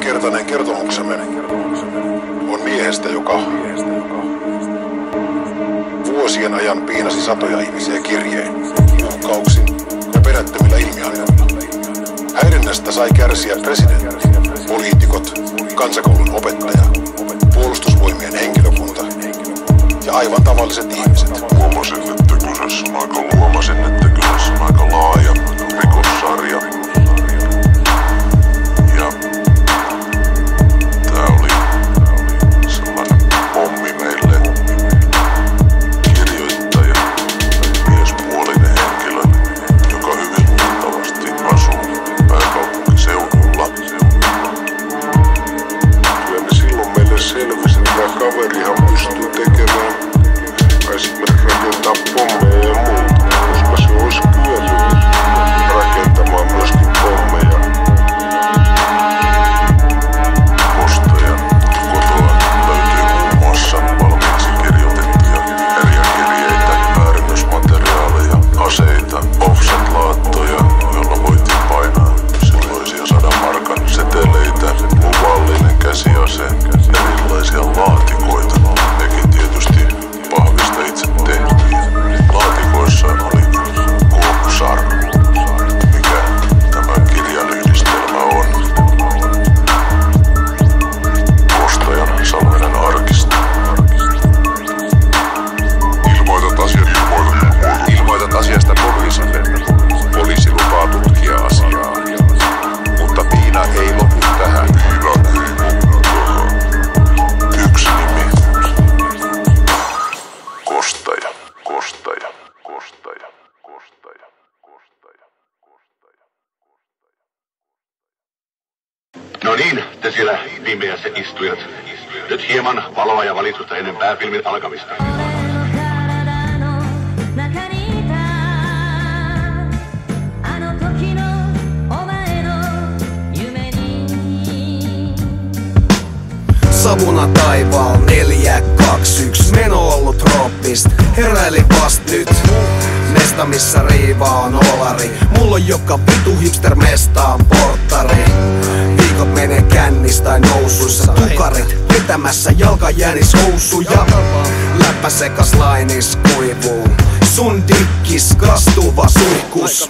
Tämänkertainen kertomuksemme on miehestä, joka vuosien ajan piinasi satoja ihmisiä kirjeen, uhkauksin ja perättömillä ilmiannoilla. Häirinnästä sai kärsiä presidentti, poliitikot, kansakoulun opettaja, puolustusvoimien henkilökunta ja aivan tavalliset ihmiset. Huomasin, että kyseessä on aika laaja rikossarja. Ja tää oli sellainen pommi meille. Kirjoittaja, miespuolinen henkilö, joka hyvin luultavasti asuu pääkaupunkiseudulla. Kyllä niin silloin meille selvisi, että tämä kaverihan pystyy tekemään esimerkiksi rakentaa pommeja ja muuta, koska se olisi kyennyt rakentamaan myöskin pommeja. Ostajan kotoa löytyy muun muassa valmiiksi kirjoitettuja kirjeitä, väärennösmateriaaleja, aseita, offset-laattoja, joilla voitiin painaa silloisia 100 markan seteleitä, luvallinen käsiase, erilaisia laatikoita. Nekin tietysti pahvista itse tehtiin. Laatikoissa oli kuopusar, mikä tämän kirjan yhdistelmä on. Ostajan salainen arkisto. Ilmoitat asiasta poliisille. Poliisi lupaa tutkia asiaa. Mutta piina ei lopu tähän. Yksi nimi. Kostaja. No niin, te siellä pimeässä istujat. Nyt hieman valoa ja valitusta ennen pääfilmin alkamista. Savuna taivaal 4, 2, 1. Meno ollut rooppist, heräili vast nyt. Mesta missä riiva on olari. Mulla on joka vitu hipster mestaan porttari. Viikot menee kännis tai nousuissa. Tukarit vetämässä jalkajänishousuja. Läppä sekas lainis kuivuu. Sun dikkis kastuva suihkus.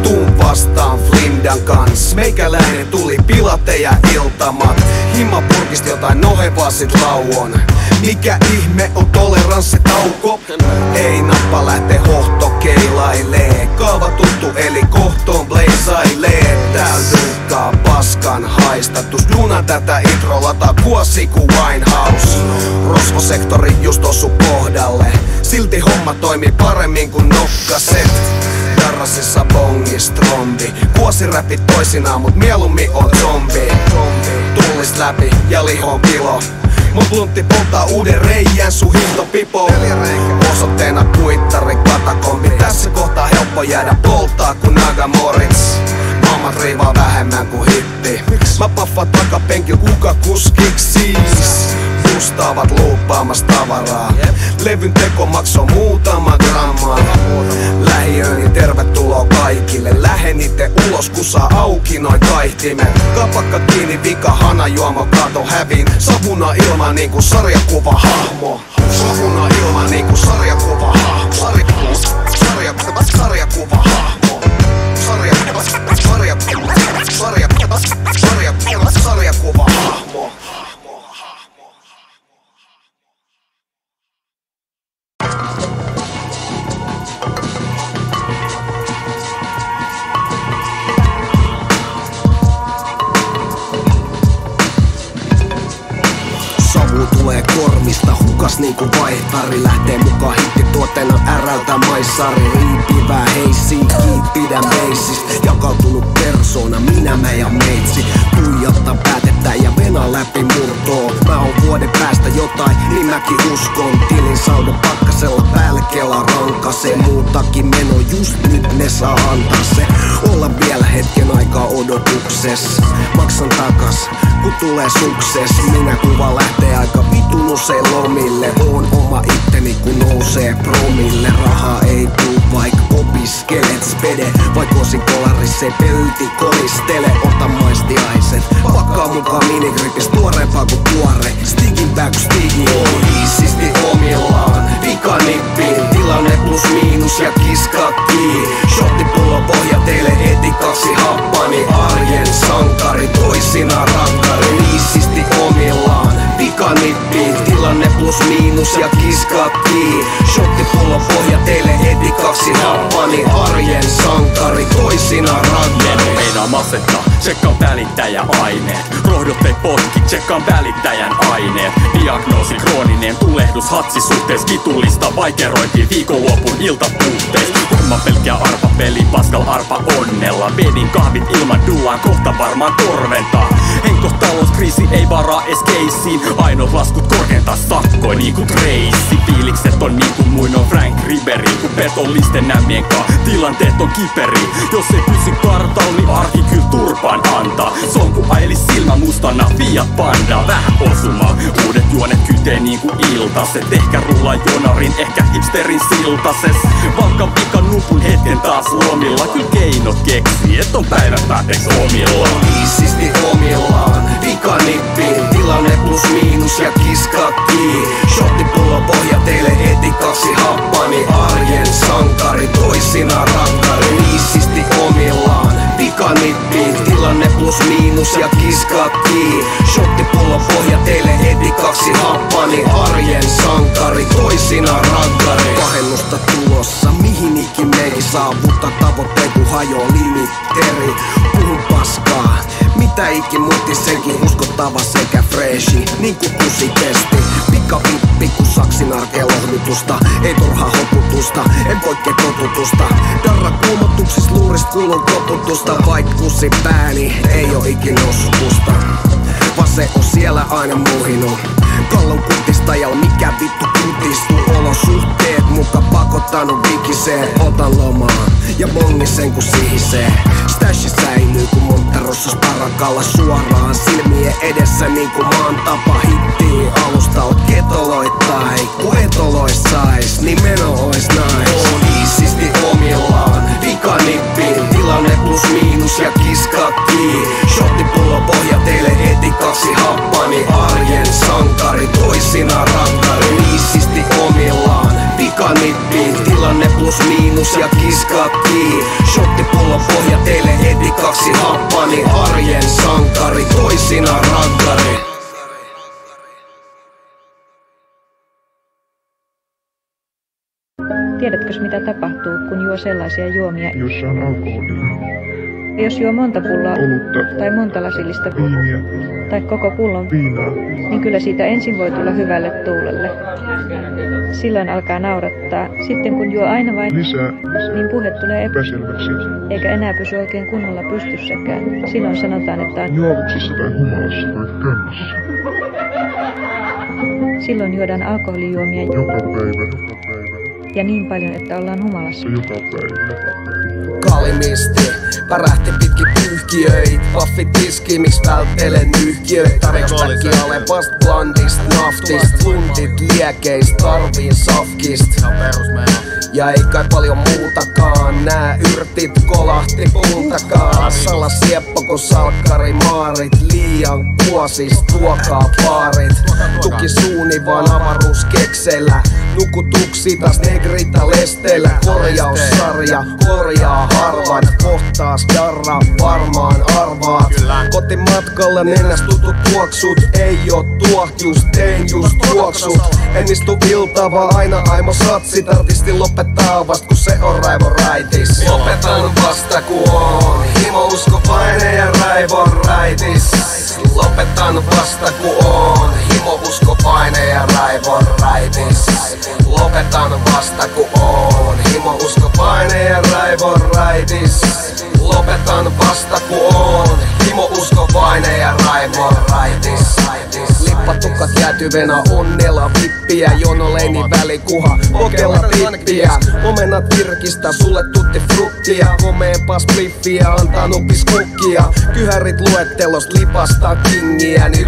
Tuun vastaan Flindan kans. Meikäläinen tuli pilateja iltamat. Himma purkist jotain nohevaa sit lauon. Mikä ihme on toleranssitauko? Ei nappa lähte hohto keilailee. Kaava tuttu eli kohtoon bleisailee. Tääl dunkkaa paskan haistatus. Duuna tätä intro lataa kuosi ku Winehouse. Rosvosektori just osu kohdalle. Silti homma toimii paremmin kuin nokkaset. Darrasissa bongis trombi. Kuosiräpit toisinaan mut mieluummin on zombi. Tullis läpi ja lihon pilo. Mun bluntti polttaa uuden reijän sun hintopipo. Osoitteena kuittari katakombi. Tässä kohtaa helppo jäädä polttaa kun Nagamorits. Maailmat riivaa vähemmän kuin hitti. Mä paffaan takapenkil kuka kuskiks siis. Mustaavat luuppaamassa tavaraa. Levyn teko maksoi muutama grammaa. Lähiöni tervetuloa kaikille. Lähen ite ulos kun saa auki noin kaihtimet. Kapakka kiinni vika hana juoma kato hävin. Savuna ilma niinku sarjakuva hahmo. Savuna ilma niinku sarjakuva hahmo. Sarjakuva hahmo. Sarjakuva hahmo. Savu tulee korvista, hukas niinku vaihtari. Lähtee mukaan hittituotteena ärältä maissari. Riipivää heissi, pidän meissistä. Jakautunut persoona, minä mä ja meitsi. Tuijottaa päätettä ja vena läpi murtoo. Mä oon vuoden päästä jotain, niin mäkin uskon. Tilin sauden pakkasella päälle kela rankasee. Muutakin meno just nyt ne saa antaa se. Olla vielä hetken aikaa odotuksessa. Maksan takas, kun tulee sukses. Minä kuva lähtee aika vitun usein lomille. Oon oma itteni kun nousee promille. Rahaa ei tuu vaik opiskelet spede. Vaik osin kolarissa Se pölti kolistele, ota maistiaiset. Pakkaa mukaan minigripis, tuoreempaa kuin tuore. Stigimpää kuin stigi. On iisisti omillaan, pikanippiin. Tilanne plus miinus ja kiskakki. Shottipullo pohja teille heti 2 happani. Arjen sankari, toisinaan rankari. Iisisti omillaan, pikanippiin. Tilanne plus miinus ja kiskakki. Shottipullo pohja teille heti 2 happani. Arjen sankari, toisinaan rankari. Meinaa masentaa, tsekkaan välittäjäaineet. Rohdot ei potki, tsekkaan välittäjän aineet. Diagnoosi krooninen tulehdus hatsisuhtees. Vitullista vaikerointiin viikonlopun iltapuhtees. Homma pelkkä arpapeli, paskal arpa onnella. Vedin kahvit ilman dullaan, kohta varmaan torventaa. Henkko talouskriisi ei varaa ees keissiin. Ainoat laskut korkeintaan sakkoi niinku Tracy. Fiilikset on niinku muinoin Frank Riberi. Kun petollisten nämmien kaa tilanteet on kiperi. Jos ei pysy kartalla, niin arki kyl turpaan antaa. Sonku aeli silmä mustana Fiat Panda. Vähän osuma, uudet juonet kytee niinku iltaset. Ehkä rullaa jonarin, ehkä hipsterin siltases. Valkan vikan nupun hetken taas lomilla. Kyl keinot keksii, et on päivän päätteeks omilla. Iisisti omillaan, pikanippiin. Tilanne plus miinus ja kiskakki. Shottipullo pohja teille heti 2 happani. Arjen sankari, toisinaan rankari. Iisisti omillaan, pikanippiin. Tilanne plus miinus ja kiskakki. Shottipullo pohja teille heti 2 happani. Arjen sankari, toisinaan rankari. Pahennusta tulossa, mihin ikin meikin saavuttaa tavoitteen kun hajoo limitteri. Puhun paskaa, mitä ikin muutti senkin uskottava sekä freshi. Niinku kusitesti, pikavippi kun saksin arkeen lohdutusta. Ei turhaa hoputusta, en poikkea totutusta. Darra kuumotuksis luurist kuulun koputusta. Vaik kusi pääni, ei oo ikin osutusta. Vase on siellä aina muhinut. Kallon kutistajalla mikä vittu kutistuu. Olosuhteet muka pakottanut vikiseen. Otan lomaa ja bongisen kun sihisee. Stashi säilyy kun Monterossa parakalla suoraan silmien edessä niinku maan tapa hittiin. Alusta oot ketoloittai, kun etolois sais, niin meno ois nais. On iisisti omillaan, pikanippiin. Tilanne plus miinus ja kiskakki. Shottipullo pohja teille heti 2 happani. Arjen sankari, toisinaan rankari. Iisisti omillaan, pikanippiin. Tilanne plus miinus ja kiskakki. Shottipullo pohja teille heti 2 happani. Arjen sankari, toisinaan rankari. Tiedätkös mitä tapahtuu, kun juo sellaisia juomia, jossa on alkoholia, jos juo monta pulloa olutta, tai monta lasillista viiniä, tai koko pullon, viinaa, niin kyllä siitä ensin voi tulla hyvälle tuulelle. Silloin alkaa naurattaa. Sitten kun juo aina vain, lisää, niin puhe tulee epäselväksi, eikä enää pysy oikein kunnolla pystyssäkään. Silloin sanotaan, että on juovuksissa tai humalassa tai könnissä. Silloin juodaan alkoholijuomia Joka päivä, ja niin paljon, että ollaan humalassa. joka päivä. Kalimisti, pärähti pitkin pyyhkiöit. Paffi tiski, miks välttelen yhkiöit. Tarjostäkki alempast blandist, naftist. Luntit liekeist, tarviin safkist. Ja ei kai paljon muutakaan. Nää yrtit kolahti pultakaan. Salasieppo kun salkkari maarit. Liian kuosis ruokaa paarit. Tuki suuni vaan avaruuskekseillä. Nukutuksi taas negritä lesteillä. Korjaussarja korjaa harvan. Kohtaas darra varmaan arvaat. Kotimatkalla nenäs tutut tuoksut. Ei oo tuohjus, tein just tuoksut. En istu iltaa vaan aina aimo satsit. Artisti lopettaa vast kun se on raivon raitis. Lopetan vasta ku on himo, usko, paine ja raivon raitis. Lopetan vasta ku on himo, usko, paine ja raivon raitis. Lopetan vasta ku on himo, usko, paine ja raivon raitis. Lopetan vasta ku on himo, usko, paine ja raivon raitis. Patukkat jäätyvenä onnella vippiä. Jonoleini välikuha, okella tippiä. Omenat virkistä, sulle tutti fruttia. Komeempaa spliffiä, antaa nupis kukkia. Kyhärit luettelost lipasta kingiä. Nyt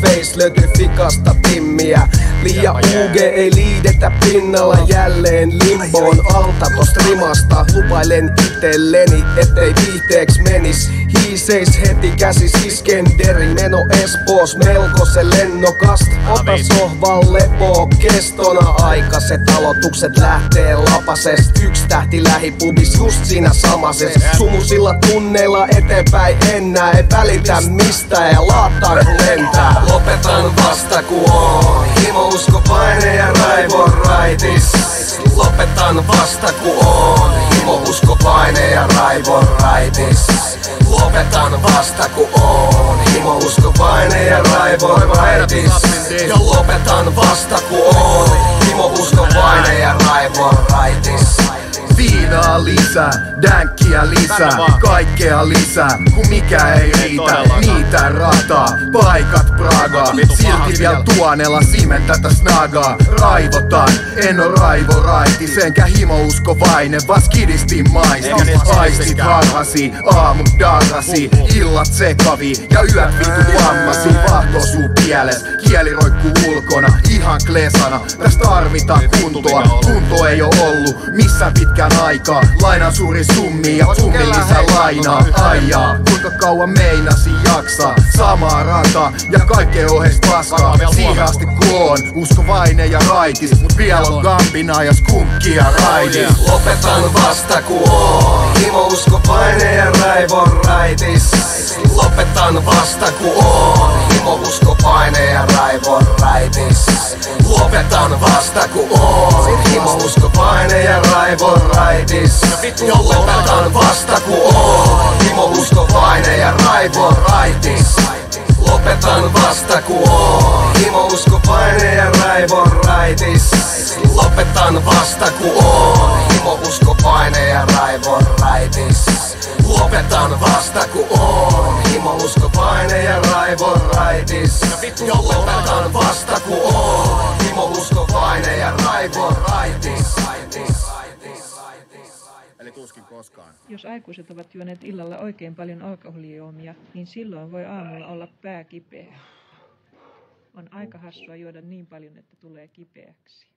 face löytyy fikasta timmiä. Liian UG ei liidetä pinnalla. Jälleen limboon alta tosta rimasta. Lupailen itselleni, ettei viihteeks menis. Hiiseis heti käsis Iskenderi. Meno Espoos melko se lennokast. Ota sohvan lepoo kestona. Aikaiset aloitukset lähtee lapasest. 1 tähti lähipubis just siinä samases. Sumusilla tunneilla eteenpäin ennää. Ei välitä mistä ja laataan kun lentää. Lopetan vasta ku on himo, usko, paine ja raivon raitis. Lopetan vasta ku on himo, usko, paine ja raivon raitis. Lopetan vasta ku on himo, usko, paine ja raivon raitis. Ja lopetan vasta ku on himo, usko, paine ja raivon raitis. Viinaa lisää, dänkkiä lisää, kaikkea lisää, kun mikä ei riitä. Niitä rataa, paikat Pragaa, silti vielä tuonella simen tätä snagaa. Raivotaan, en oo raivoraitis, enkä himouskovainen, vas kidistin maistis. Aistit harhasi, aamut darrasi, illat sekavi ja yöt vitu vammasi. Vahto suu pieles, kieli roikkuu ulkona, ihan klesana. Tästä tarvitaan kuntoa, kunto ei oo ollu missään pitkään aikaa. Lainan suuri summi ja summi lisää lainaa. Aijaa, kuinka kauan meinasi jaksaa samaa rataa ja kaikkea ohjeist paskaa. Siihen asti kun on uskovainen ja raitis, mut vielä on gambina ja skunkkia raidis. Lopetan vasta ku on himo, usko, paine ja raivon raitis. Lopetan vasta ku on himo, usko, paine ja raivon raitis. Lopetan vasta ku on himo, usko, paine ja raivon raitis. Ja lopetan vasta ku on himo, usko, paine ja raivon raitis. Lopetan vasta ku on himo, usko, paine ja raivon raitis. Lopetan vasta ku on himo, usko, paine ja raivon raitis. Lopetan vasta ku on himo, usko, paine ja raivon raitis. Ja lopetan vasta ku on himo, usko, paine ja raivon raitis. Eli tuskin koskaan. Jos aikuiset ovat juoneet illalla oikein paljon alkoholijuomia, niin silloin voi aamulla olla pää kipeä. On aika hassua juoda niin paljon, että tulee kipeäksi.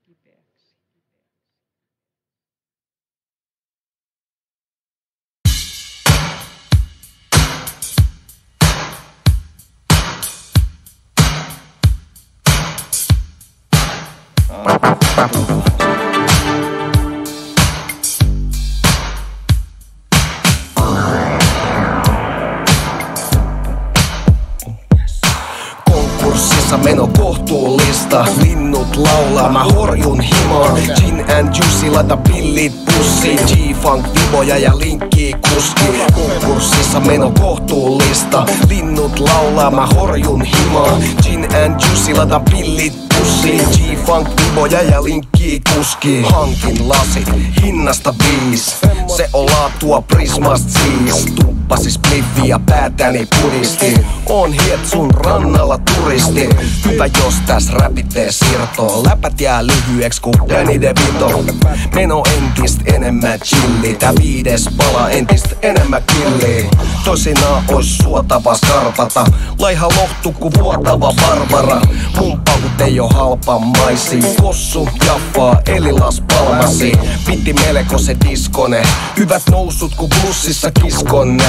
Konkurssissa meno kohtuullista. Linnut laulaa, mä horjun himoon. Gin and juicy, laita pillit pussiin. G-funk, viboja ja linkki kuski. Konkurssissa meno kohtuullista. Linnut laulaa, mä horjun himoon. Gin and juicy, laita pillit pussiin. G-funk, viboja ja linkki kuski. Hankin lasit, hinnasta 5. Se on laatua Prismast siis. Tuppasi spliffi ja päätäni pudisti. On Hietsun rannalla turisti. Hyvä jos täs räpitee sirtoo. Läpät jää lyhyeks ku Danny DeVito. Meno entistä enemmän chilli. Tää 5. pala entistä enemmän killi. Toisinaan ois suotava skarpata. Laiha lohtu ku vuotava Barbara. Mun paukut ei oo halpamaisi. Kossu jaffaa eli Las Palmasi. Piti melko se diskone. Hyvät nousut ku bussissa kiskonne.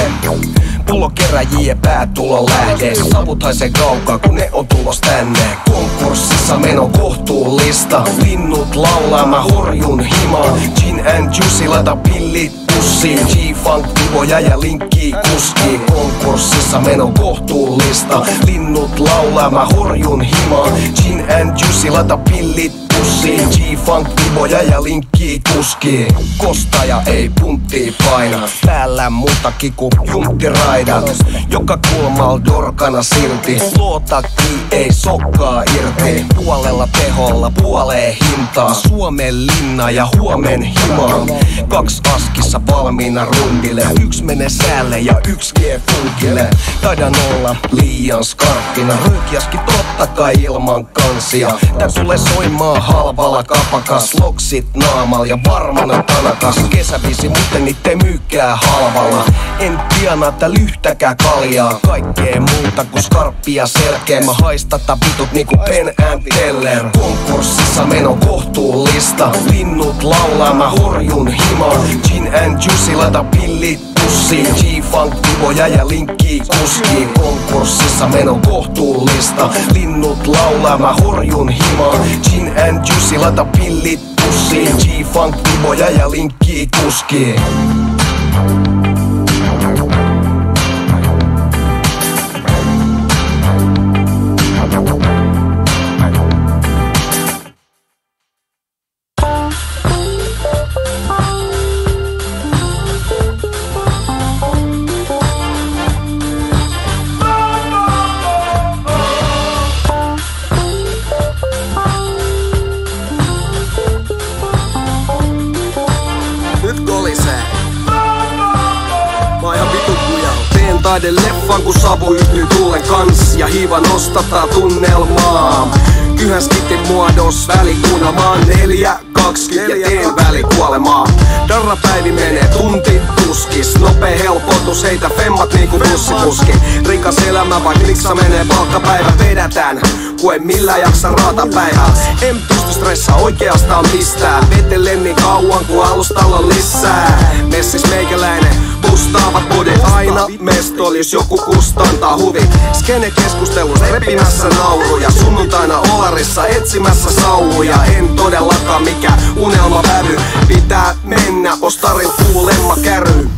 Pullokeräjien päätulon lähde. Savut haisee kaukaa kun ne on tulos tänne. Konkurssissa meno kohtuullista. Linnut laulaa, mä horjun himaan. Gin and juicy, laita pillit pussiin. G-funk, viboja ja linkki kuski. Konkurssissa meno kohtuullista. Linnut laulaa, mä horjun himaan. Gin and juicy, laita pillit pussiin. pussiin. G-funk pivoja ja linkkii kuskiin. Kostaja ei punttii paina. Päällä muutakin ku junttiraidat. Joka kulmal dorkana silti. Luotakki ei sokkaa irti. Puolella teholla puoleen hintaa. Suomen linna ja huomen himaa. 2 askissa valmiina rundille. 1 menee säälle ja 1 vie funkille. Taidan olla liian skarppina. Röökiaskin totta kai ilman kansia. Tää tulee soimaan halvalla kapakas. Loksit naamal ja varmana tanakas. Kesävisi muuten niitä ei myykää halvalla. En tienaa tää lyhtäkää kaljaa. Kaikkea muuta kuin skarppia selkeä. Mä haistata vitut niinku Penn and Teller. Konkurssissa meno kohtuullista. Linnut laulaa mä horjun himaan. Gin and juicy laita pillit pussiin. G-funk pivoja ja linkkii kuskiin. Konkurssissa meno kohtuullista. Linnut laulaa mä horjun himaan. Gin and juicy laita pillit pussiin. G-funk pivoja ja linkkii kuskiin. Taide leffan kun savu yhtyy tuulen kans. Ja hiiva nostattaa tunnelmaa. Kyhäskitin muodos välikuunamaan 4.20 ja teen välikuolemaa. Darrapäivi menee tunti tuskis. Nopee helpotus heitä femmat niinku bussipuski. Rikas elämä vaik liksa menee palkkapäivä vedätään. Kun ei millään jaksa raatapäivää. En pysty stressaa oikeastaan mistään. Vetelen niin kauan kun alustalla on lisää. Messis meikäläinen bustaavat bodit. Aina mestolis joku kustantaa huvi. Skene keskustelussa repimässä nauruja. Sunnuntaina Olarissa etsimässä sauhuja. En todellakaan mikä unelma vävy. Pitää mennä ostarin kuulemma käry.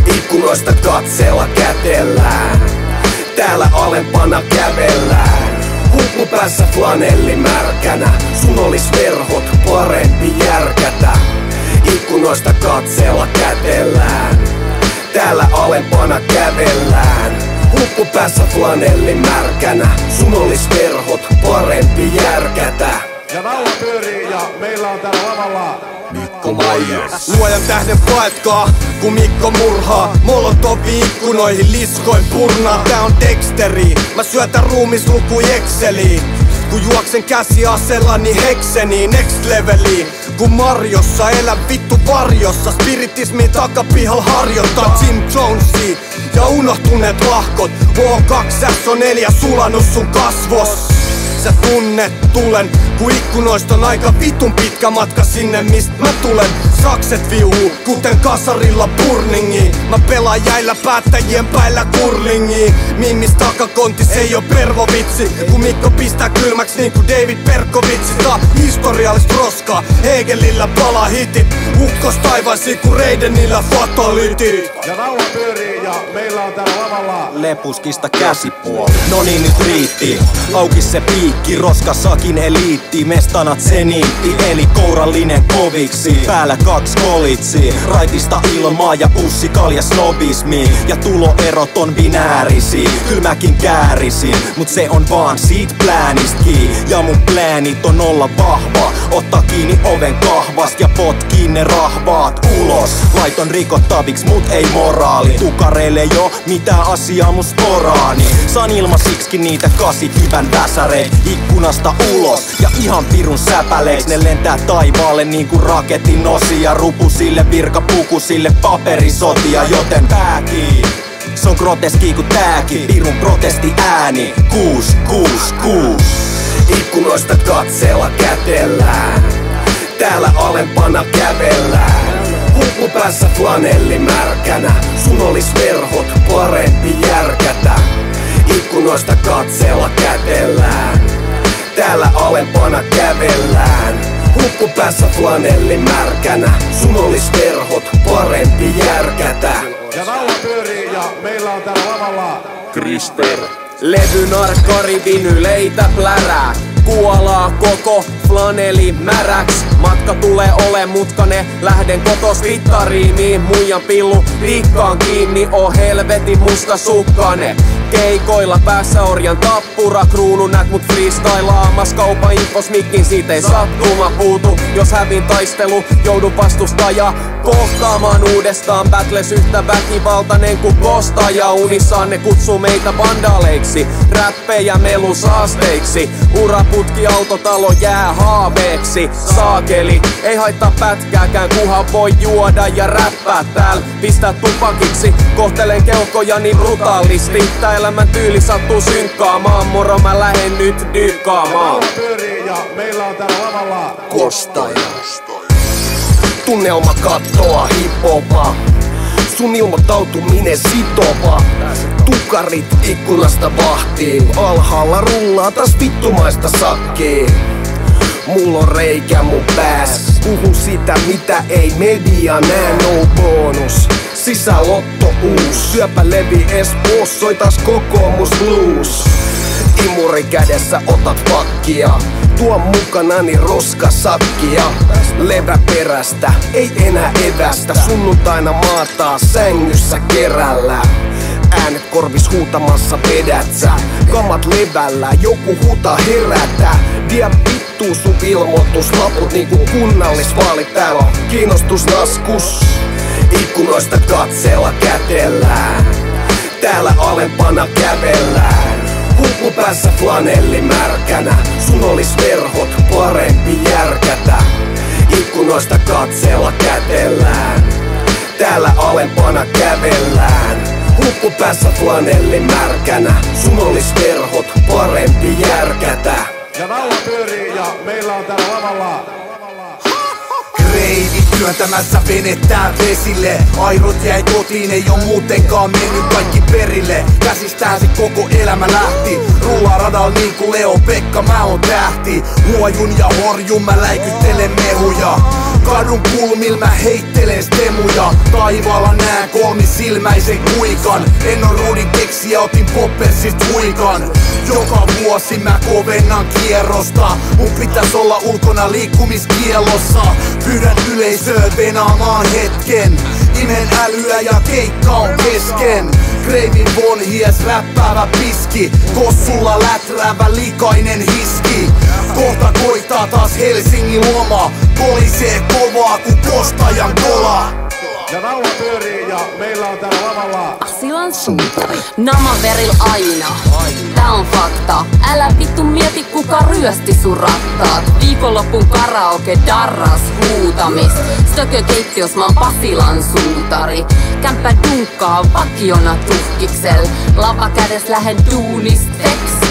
Ikkunoista katseella kätellään. Täällä alempana kävellään. Huppupäässä flanelli märkänä. Sun olis verhot parempi järkätä. Ikkunoista katseella kätellään. Täällä alempana kävellään. Huppupäässä flanelli märkänä. Sun olis verhot parempi järkätä. Ja naula pyörii ja meillä on täällä lavalla Mikko Myers. Luojan tähden paetkaa, kun Mikko murhaa. Molotovi ikkunoihin liskoin purnaa. Tää on Dexteri, mä syötän ruumislukui Exceliin. Kun juoksen käsiaseella niin hekseniin next leveliin. Kun Marjossa elän vittu varjossa. Spiritismin takapihal harjoittaa Jim Jonesia. Ja unohtuneet lahkot H2SO4 sulanut sun kasvos. Sä tunnet tulen, kun ikkunoista on aika vitun pitkä matka sinne mistä mä tulen. Sakset viuhuu, kuten kasarilla burningiin. Mä pelaan jäillä päättäjien päillä kurlingiin. Mimmis takakontis ei oo pervovitsi. Kun Mikko pistää kylmäks niinku David Perkovitsi. Tää historiallista roskaa, Hegelillä palaa hitit. Ukkos taivaisiin kun Reidenillä fatalitit. ja naula pyörii ja meillä on täällä lavalla Lepuskista käsipuoli. Noniin nyt riitti, auki se piikki, roskasakin eliitti, mestanat seniitti, eli kourallinen koviksi. Päällä 2 kolitsi, raitista ilmaa ja pussi kalja snobismi. Ja tuloerot on binäärisi, kyl mäkin käärisin, mut se on vaan siitä plänistkin. Ja mun pläänit on olla vahva, ottaa kiinni oven kahvast ja potkii ne rahvaat ulos. Laiton rikottaviks mut ei moraali, tukareille jo mitä asiaa mun sporaani. Saan ilmasiksikin niitä 80 väsäreit ikkunasta ulos ja ihan pirun säpäleiks. Ne lentää taivaalle niinku raketin osia, rupusille virkapukusille paperisotia, joten pääkii. Se on groteski ku tääkin, pirun protesti ääni 666. Ikkunoista katseella kätellään, täällä alempana kävellään. Huppu päässä flanelli märkänä, sun olis verhot parempi järkätä. Ikkunoista katseella kätellään, täällä alempana kävellään. Huppu päässä flanelli märkänä, sun olis verhot parempi järkätä. ja naula pyörii ja meillä on täällä lavalla Krisper. Levynarkkari vinyleitä plärää, kuolaa koko flaneli märäks. Matka tulee ole mutkane, lähden kotos vittariimiin. Muijan pillu liikkaan kiinni, oo helvetin musta sukkane. Keikoilla päässä orjan tappura, kruunu näet mut freestylaamas. Kaupan infos mikkin siitä ei sattuma puutu. Jos hävin taistelu, joudun vastustaja kohtaamaan uudestaan. Battles yhtä väkivaltainen ku kostaja. Unissaan ne kutsuu meitä vandaleiksi, räppejä melusaasteiksi. Uraputki, autotalo jää haaveeksi. Saakeli, ei haittaa pätkääkään, kuhan voi juoda ja räppää tääl. Pistää tupakiksi, kohtelen keuhkojani brutaalisti. Tää elämän tyyli sattuu synkkaamaan, moro mä lähen nyt dykkaamaan. naula pyörii ja meillä on täällä lavalla Kostaja. Tunnelma kattoa hiphopa, sun ilmoittautuminen sitova. Tukarit ikkunasta vahtii, alhaalla rullaa taas vittumaista sakkiin. Mulla on reikä mun pääs, puhun sitä mitä ei media näe, no bonus. Sisälotto uus, syöpälevi Espoos, soitas kokoomus blues. Imuri kädessä otat pakkia, tuo mukanani roskasakkia. Leväperästä, ei enää evästä, sunnuntaina maataa sängyssä kerällä. Äänet korvis huutamassa vedät sä, kamat levällä, joku huuta herätä. Vie vittuu sun ilmoituslaput niinku kunnallisvaalit, täällä on kiinnostusnaskus. Ikkunoista katseella kätellään, täällä alempana kävellään. Huppu päässä flanelli märkänä, sun olis verhot parempi järkätä. Ikkunoista katseella kätellään, täällä alempana kävellään. Huppu päässä flanelli märkänä, sun olis verhot parempi järkätä. ja naula pyörii ja meillä on täällä lavalla Kreivit työntämässä venettää vesille. Airot jäi kotiin, ei oo muutenkaan mennyt kaikki perille. Käsistään se koko elämä lähti, rullaa radalla niinku Leo Pekka, mä oon tähti. Huojun ja horjun, mä läikyttelen mehuja. Kadun kulmil mä heittelen stemuja. Taivaalla nää kolmisilmäisen kuikan. En oo ruudin keksiä, otin poppersist huikan. Joka vuosi mä kovennan kierrosta, mun pitäis olla ulkona liikkumiskielossa. Pyydän yleisöä venaamaan hetken, imen älyä ja keikka on kesken. Kreivin Von Hies räppäävä piski, kossulla läträävä likainen hiski. Kohta koittaa taas Helsingin loma, kolisee kovaa ku kostajan kola. ja naula pyörii ja meillä on täällä lavalla Asilan suutari, namaveril aina. Tää on fakta, älä vittu mieti kuka ryösti sun rattaat. Viikonlopun karaoke darras huutamis. Stökökeittiös mä oon Pasilan suutari. Kämppä dunkkaa vakiona tuhkiksel. Lava kädes lähen duunist veks.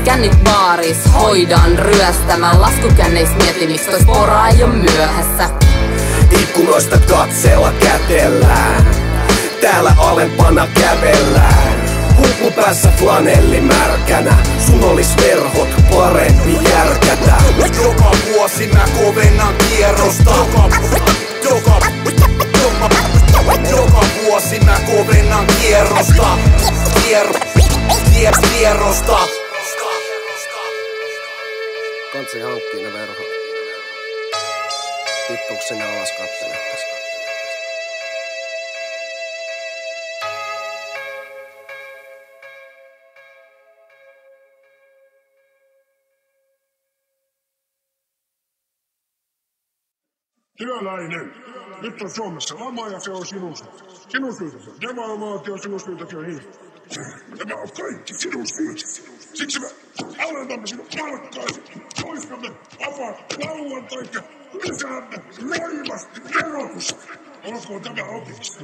Kännit baaris, hoidan ryöstämään. Laskukänneis mietin, miksi toi pora ei oo myöhässä. Ikkunoista katseella kätellään, täällä alempana kävellään. Huppu päässä flanelli märkänä, sun olis verhot parempi järkätä. Joka vuosi mä kovennan kierrosta, joka vuosi mä kovennan kierrosta. tiedosta. Tiedosta. Kansi hankkii ne verhot. Tippuuko sinne alas kattelettas? Työläinen, nyt on Suomessa lama ja se on sinun syytä. Sinun syytä se on devalvaatio, sinun syytäkin on hiihto. Tämä on kaikki sinun syytä. Siksi me alentamme sinun palkkaasi. Poistamme vapaat lauantait ja lisäämme raivasti verotusta. Olkoon tämä opiksi.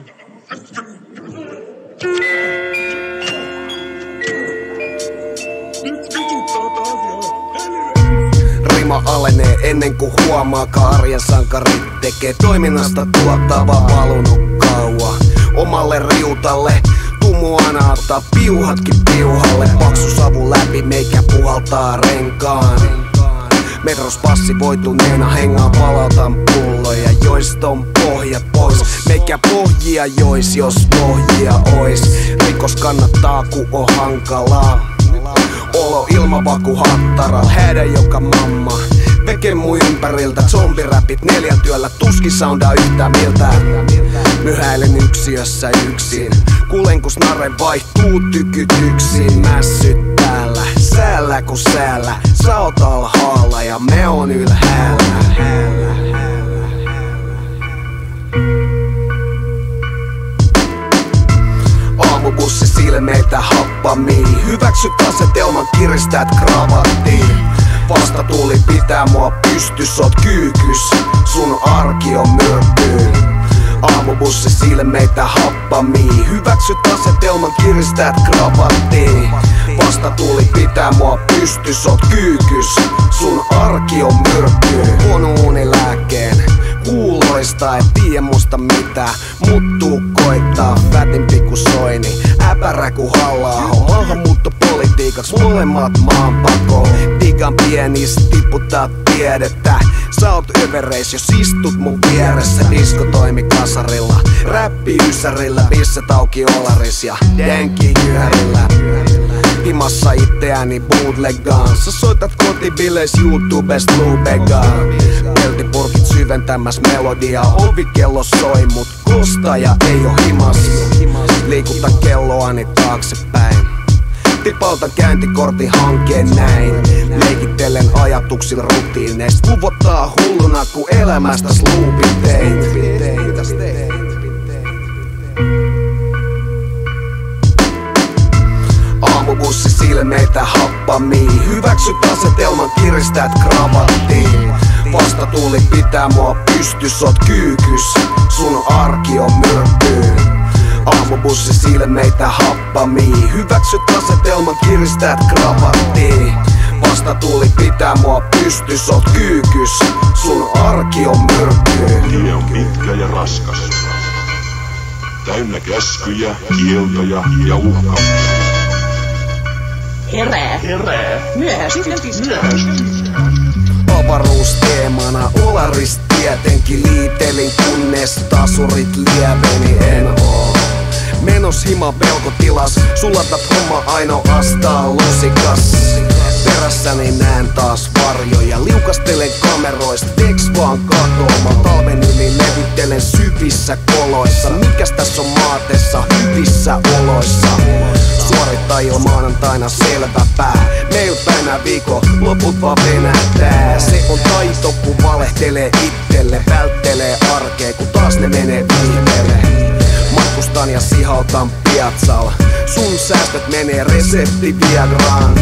Nyt vituttaa tämä asiaa. Rima alenee ennen kuin huomaakaan arjen sankarit tekee toiminnasta tuottavaa valunut kauan. Omalle riutalle tumuana ottaa piuhatkin piuhalle. Paksu savu läpi meikä puhaltaa renkaan. Metros passivoituneena hengaan palautan pulloja, joista on pohjat pois. Meikä pohjia jois, jos pohjia ois. Rikos kannattaa ku on hankalaa. Olo ilmavaku hattara, hädä joka mamma. Veke mun ympäriltä, zombiräpit 4 työllä, tuskin soundaa yhtään miltä. Myhäilen yksiössä yksin, kuulen kun snare vaihtuu tykytyksiin. Mässyt täällä, säällä ku säällä, sä oot alhaalla ja me on ylhäällä. Aamubussi silmeitä happamii. Hyväksyt asetelman, kiristäät kravattiin. Vasta tuli pitää mua pystys, oot kyykys. Sun arki on myrkkyy. Aamubussi silmeitä happamii. Hyväksyt asetelman, kiristäät kravattiin. Vasta tuli pitää mua pystys, oot kyykys. Sun arki on myrkkyy. Unilääkkeen kuuloista, et tiedä musta mitään. Mut tuu koittaa, vätimpi ku Soini. Äpärä ku Halla-aho, maahanmuuttopolitiikaks molemmat maanpako. Digan pienis, tiputtaa tiedettä. Sä oot övereis, jos istut mun vieressä. Disko toimi kasarilla, räppi ysärillä. Bisset auki olaris ja denki jyhärillä. Himassa itteäni bootlegaan. Sä soitat kotibileis YouTubesta Lubegaan. Peltipurkit syventämäs melodiaa. Ovikello soi mut kostaja ei oo himas. Liikuta kelloani taaksepäin. Tipautan käyntikortin hankkeen näin. Leikittelen ajatuksilla rutiineist. Kuvottaa hulluna ku elämästäs loopin teit. Aamubussi silmeitä happamii. Hyväksyt asetelman, kiristäät kravattiin. Vasta tuli pitää mua pystys, oot kyykys. Sun arki on myrkkyy. Aamubussi silmeitä happamii. Hyväksyt asetelman, kiristäät kravattiin. Vasta tuli pitää mua pystys, oot kyykys. Sun arki on myrkkyy. Tie on pitkä ja raskas. Täynnä käskyjä, kieltoja ja uhkauksia. Herää. Myöhästyt. Avaruusteemana olaris tietenkin liitelin, kunnes tasurit lieveni en oo. Menos hima pelkotilas, sulatat homma ainoastaan lusikas. Perässäni näen taas varjoja, liukastelen kameroista, teks vaan katoama. Talven yli levittelen syvissä koloissa, mikäs tässä on maatessa hyvissä oloissa. Suorittajilla maanantaina selvä pää, meiltä enää viikon loput vaan venähtää. Se on taito kun valehtelee itselle, välttelee arkea kun taas ne menee viihtelee. Matkustan ja sihautan piazzalla, sun säästöt menee resepti Viagraan.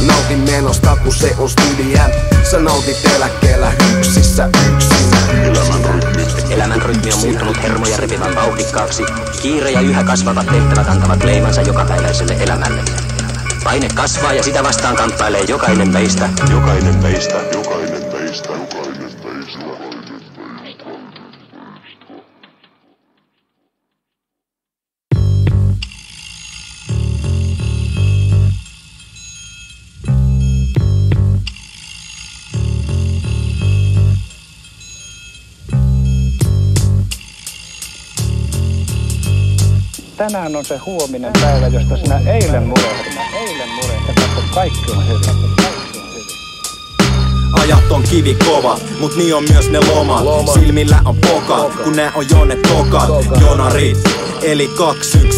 Nautin menosta kun se on studia, sä nautit eläkkeellä yksissä yksin. Elämän rytmi on muuttunut hermoja repivän vauhdikkaaksi. Kiire ja yhä kasvavat tehtävät antavat leimansa jokapäiväiselle elämälle. Paine kasvaa ja sitä vastaan kamppailee jokainen meistä. Jokainen meistä. tänään on se huominen päivä, josta sinä eilen murehdit. Ja katso, kaikki on hyvin. Ajat on kivikova, mut niin on myös ne lomat. Silmillä on poka, kun nää on jo ne tokat. Jonarit, eli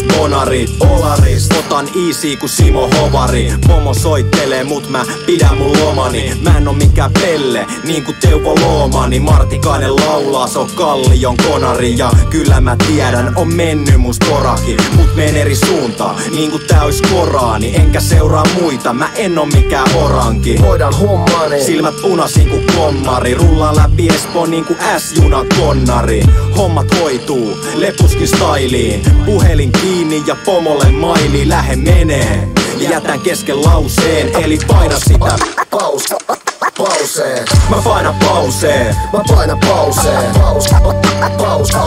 2-1 bonarit. Olaris, otan easy ku Simo Hovari. Pomo soittelee, mut mä pidän mun lomani. Mä en oo mikään pelle, niin ku Teuvo Loomani. Martikainen laulaa, se on Kallion konari. Ja kyllä mä tiedän, on mennyt must poraki. Mut meen eri suuntaan, niin ku tää ois Koraani. Enkä seuraa muita, mä en oo mikään oranki. Hoidan hommani, silmät punasin ku kommari. Rullaan läpi Espoo niin ku S-juna konnari. Hommat hoituu, lepuskin styliin. Puhelin kiinni ja pomolle maili. Lähe menee ja jätän kesken lauseen. Eli paina sitä pausee. Mä painan pausee. Mä painan pausee.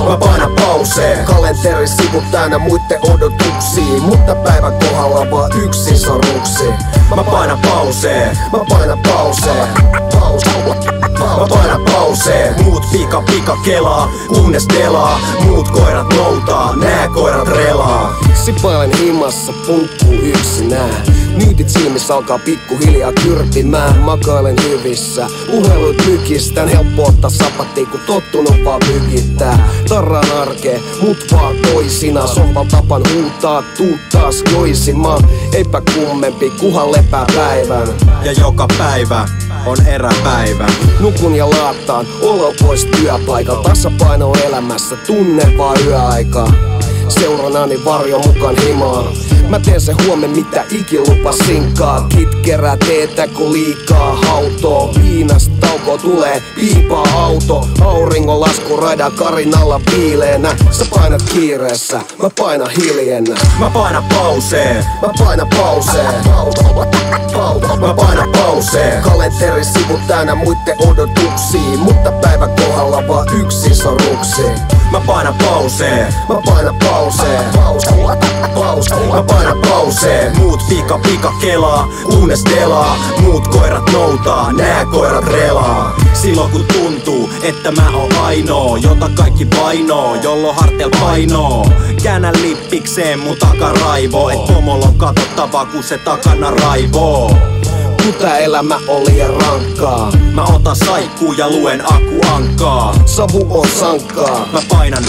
Mä painan pausee. Kalenterin sivut täynnä muitten odotuksiin, mutta päivän kohdalla vaan yksi soruksi. Mä painan pausee. Mä painan pausee. Mä painan pausee. Muut pika kelaa, kunnes delaa. Muut koirat noutaa, nää koirat relaa. Sipailen himassa, punkkuu yksinään. Nyytit silmissä alkaa pikkuhiljaa kyrpimään. Makailen hyvissä, puhelut mykistän. Helppo ottaa sapattiin, kun tottunut vaan mykittää. Tarran arkee, mut vaan toisina. Sohval tapan huutaa, tuu taas joisimaan. Eipä kummempi, kuhan lepää päivän. Ja joka päivä on eräpäivä. Nukun ja laattaan, olo pois työpaikan. Tasapaino elämässä, tunne vaan yöaikaa. Seuranani varjo mukaan himaan. Mä teen se huomen mitä ikilupa sinkaa. Kitkerää teetä kun liikaa hautoo. Viinasta tauko tulee, piipaa auto. Auringon lasku radan karinalla piileenä. Sä painat kiireessä, mä painan hiljennä. Mä painan pausee. Mä painan pausee. Mä painan pausee. Kalenterin sivut täynnä muitten odotuksiin, mutta päivän kohdalla vaan yksi soruksi. Mä painan pausee. Mä painan pausee. Mä painan pausee. Muut pika kelaa, kunnes delaa. Muut koirat noutaa, nää koirat relaa. Silloin kun tuntuu, että mä oon ainoa, jota kaikki painoo, jollo hartel painoo. Käännän lippikseen mun takaraivoo, et pomolla on katsottavaa kun se takana raivoo. Tää elämä on liian rankkaa. Mä otan saikkuu ja luen akkuankkaa. Savu on sankkaa. Mä painan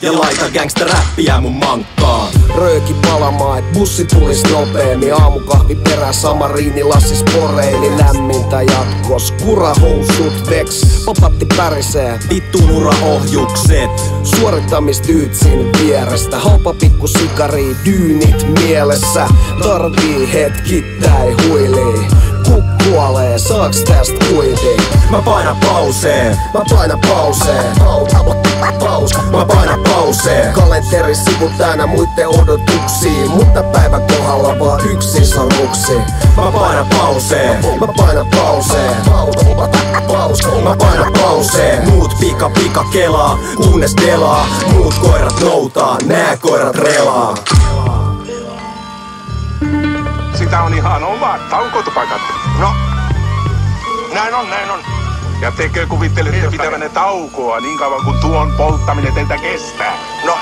ja laita gangsta-räppiä mun mankkaan. Rööki palamaan, et bussi tulis nopeemmin. Aamukahvi perä, samariini, lassis poreili. Lämmintä jatkos, kurahousut veks. Popatti pärisee, vittuun uraohjukset. Suorittamistyytsin vierestä. Halpa pikku sikari, dyynit mielessä. Tarvii hetkittäin huilii. Kuolee, saaks tästä kuitiin? Mä painan pausee. Mä painan pausee. Mä painan pausee. Kalenterin sivut täynnä muitten odotuksiin, mutta päivän kohdalla vaan yksi soruksi. Mä painan pausee. Mä painan pausee. Mä painan pausee. Muut pika kelaa, kunnes delaa. Muut koirat noutaa, nää koirat relaa. Sitä on ihan omat taukontopaikat. No, näin on. Ja tekee kuvittelette pitävänne taukoa niin kauan kuin tuon polttaminen teiltä kestää. No,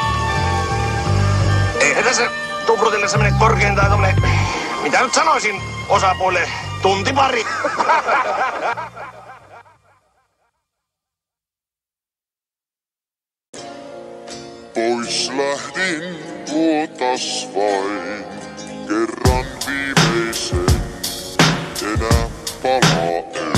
eihän tässä tuprutellessa mene korkeintaan tommonen, mitä nyt sanoisin osapuolelle, tunti pari. Pois lähdin vuotas vain, kerran viimeisen, enää palaa en.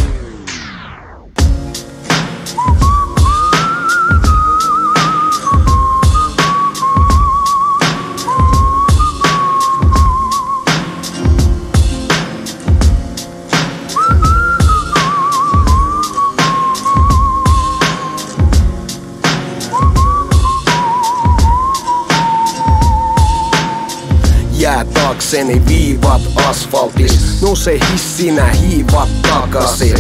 Jää taakseni viivat asfaltis, nouse hissinä hiivat takasin.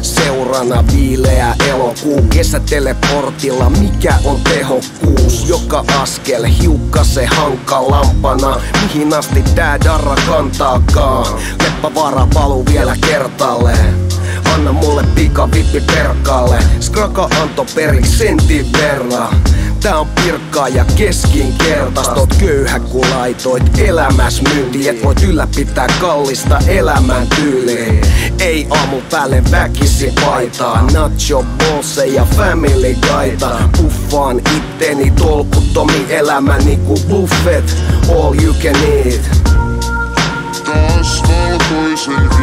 Seurana viileä elokuu, kesäteleportilla mikä on tehokkuus? Joka askel hiukkasen hankalampana, mihin asti tää darra kantaakaan? Leppävaara paluu vielä kertaalleen. Anna mulle pika vippi perkaalle. Skraka anto periksi sentin verran. Tää on pirkkaa ja keskinkertaista. Oot köyhä kun laitoit elämäs myyntiin. Et voit ylläpitää kallista elämäntyyliä. Ei aamu päälle väkisi paitaa. Nacho Bolse ja Family Guyta. Puffaan itteni tolkuttomi elämäni ku buffet. All you can eat. Taas valkoisen